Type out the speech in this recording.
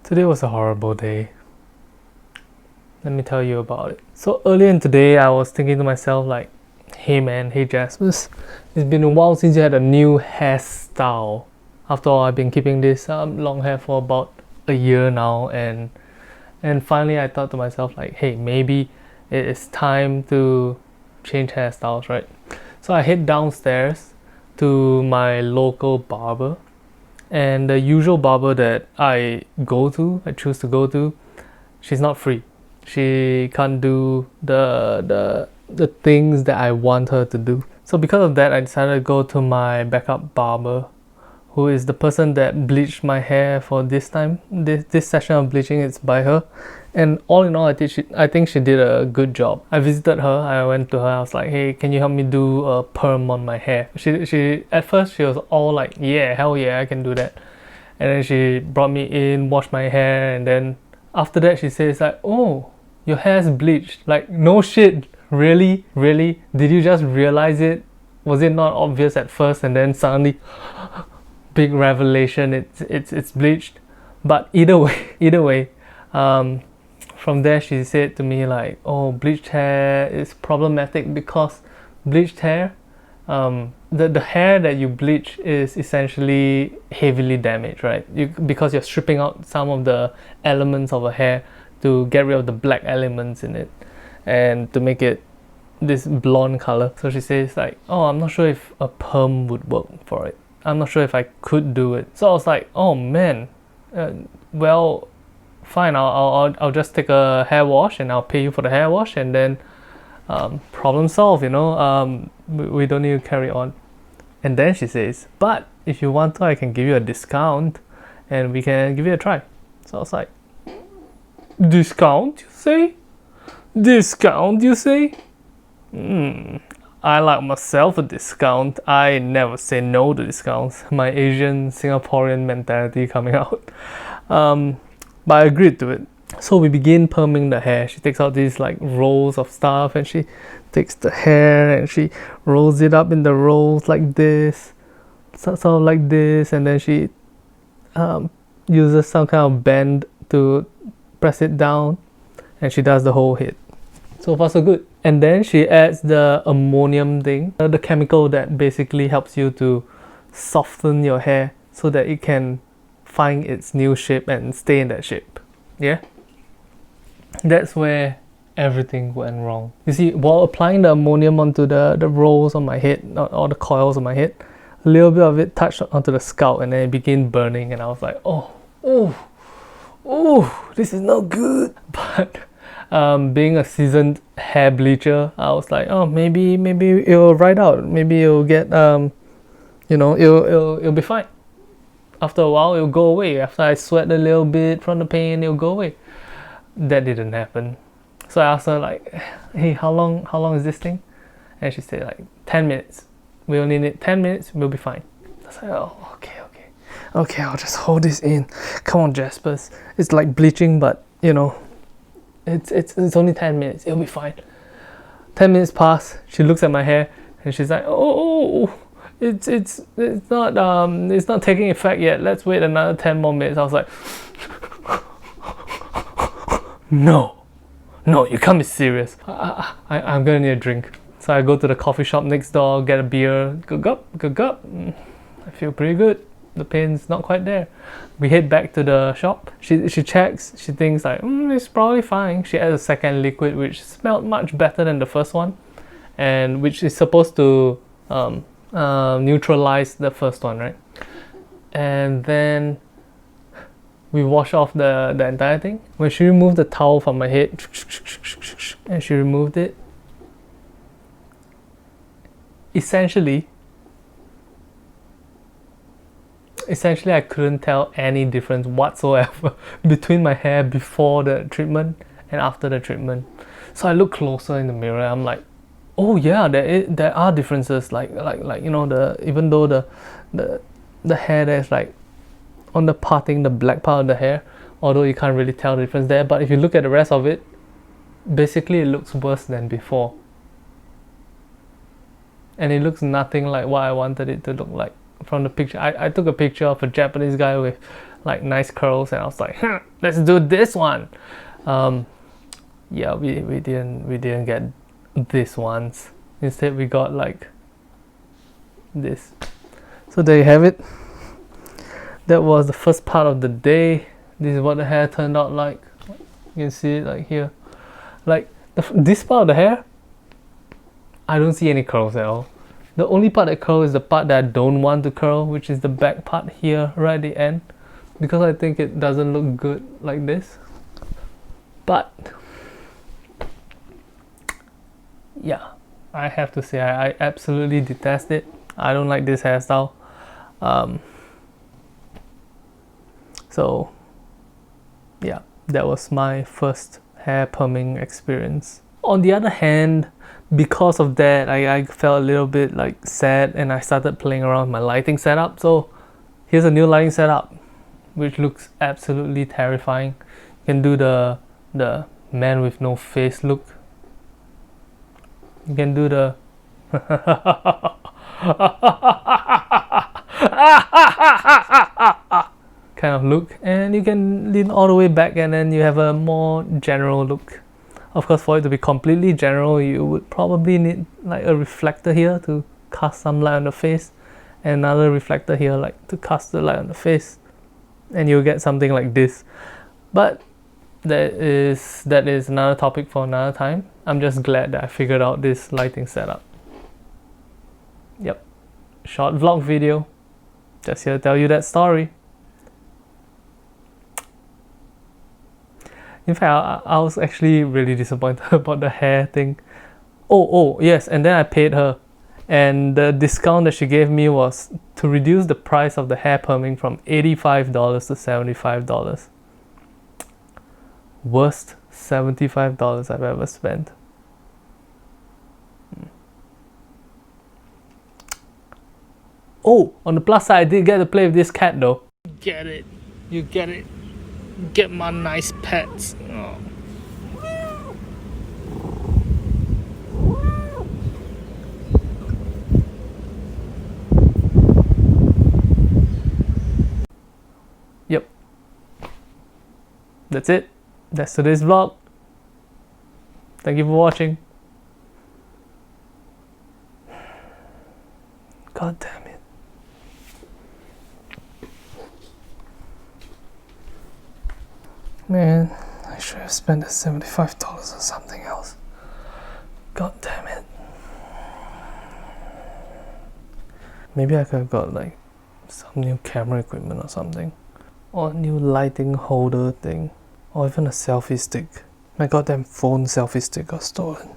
Today was a horrible day. Let me tell you about it. So earlier in today, I was thinking to myself like, hey man, hey Jaspas, it's been a while since you had a new hairstyle. After all, I've been keeping this long hair for about a year now, and finally I thought to myself like, hey, maybe it is time to change hairstyles, right? So I head downstairs to my local barber, and the usual barber that I choose to go to, she's not free. She can't do the things that I want her to do. So because of that, I decided to go to my backup barber, who is the person that bleached my hair for this time. This session of bleaching is by her, and all in all, I think she did a good job. I visited her. I went to her. I was like, hey, can you help me do a perm on my hair? She at first she was all like, yeah, hell yeah, I can do that. And then she brought me in, washed my hair, and then after that she says like, oh, your hair's bleached. Like, no shit, really? Did you just realize it? Was it not obvious at first, and then suddenly big revelation, it's bleached? But either way, from there she said to me like, oh, bleached hair is problematic because bleached hair, the hair that you bleach is essentially heavily damaged, right? Because you're stripping out some of the elements of a hair to get rid of the black elements in it and to make it this blonde color. So she says like, oh, I'm not sure if a perm would work for it. I'm not sure if I could do it. So I was like, oh man, well, fine, I'll just take a hair wash and I'll pay you for the hair wash, and then problem solved, we don't need to carry on. And then she says, but if you want to, I can give you a discount and we can give it a try. So I was like, discount, you say? Discount, you say? I like myself a discount. I never say no to discounts. My Asian Singaporean mentality coming out. But I agreed to it. So we begin perming the hair. She takes out these like rolls of stuff, and she takes the hair and she rolls it up in the rolls like this, sort of like this, and then she uses some kind of bend to press it down, and she does the whole head. So far so good. And then she adds the ammonium thing, the chemical that basically helps you to soften your hair so that it can find its new shape and stay in that shape. Yeah? That's where everything went wrong. You see, while applying the ammonium onto the rolls on my head, or the coils on my head, a little bit of it touched onto the scalp and then it began burning, and I was like, oh, this is not good. But being a seasoned hair bleacher, I was like, oh, maybe it'll ride out. Maybe it'll get, it'll be fine. After a while, it'll go away. After I sweat a little bit from the pain, it'll go away. That didn't happen. So I asked her like, hey, how long is this thing? And she said like 10 minutes. We only need 10 minutes, we'll be fine. I was like, oh, okay, I'll just hold this in. Come on, Jaspas. It's like bleaching, but it's only 10 minutes, it'll be fine. 10 minutes pass, she looks at my hair and she's like, oh, it's not taking effect yet, let's wait another 10 more minutes. I was like, no, you can't be serious. I'm gonna need a drink. So I go to the coffee shop next door, get a beer, good gup. I feel pretty good. The pain's not quite there. We head back to the shop. She checks, she thinks like, it's probably fine. She adds a second liquid which smelled much better than the first one, and which is supposed to neutralize the first one, right? And then we wash off the entire thing. When she removed the towel from my head, and she removed it, essentially I couldn't tell any difference whatsoever between my hair before the treatment and after the treatment. So I look closer in the mirror. I'm like, oh yeah, there are differences. Like even though the hair that's like on the parting, the black part of the hair, although you can't really tell the difference there, but if you look at the rest of it, basically it looks worse than before. And it looks nothing like what I wanted it to look like from the picture. I took a picture of a Japanese guy with like nice curls, and I was like, let's do this one. Yeah, we didn't get this ones. Instead, we got like this. So there you have it. That was the first part of the day. This is what the hair turned out like. You can see it like here. Like this part of the hair, I don't see any curls at all. The only part that curls is the part that I don't want to curl, which is the back part here, right at the end, because I think it doesn't look good like this. But yeah, I have to say I absolutely detest it. I don't like this hairstyle. So yeah, that was my first hair perming experience. On the other hand, because of that, I felt a little bit like sad, and I started playing around with my lighting setup. So here's a new lighting setup, which looks absolutely terrifying. You can do the man with no face look. You can do the kind of look, and you can lean all the way back, and then you have a more general look. Of course, for it to be completely general, you would probably need like a reflector here to cast some light on the face, and another reflector here like to cast the light on the face, and you'll get something like this. But that is another topic for another time. I'm just glad that I figured out this lighting setup. Yep, short vlog video, just here to tell you that story. In fact, I was actually really disappointed about the hair thing. Oh yes, and then I paid her, and the discount that she gave me was to reduce the price of the hair perming from $85 to $75. Worst $75 I've ever spent. Oh, on the plus side, I did get to play with this cat though. Get it, you get it. Get my nice pets. Oh. Yep. That's it. That's today's vlog. Thank you for watching. God damn it. Man, I should have spent the $75 on something else. God damn it. Maybe I could have got like some new camera equipment or something. Or a new lighting holder thing. Or even a selfie stick. My goddamn phone selfie stick got stolen.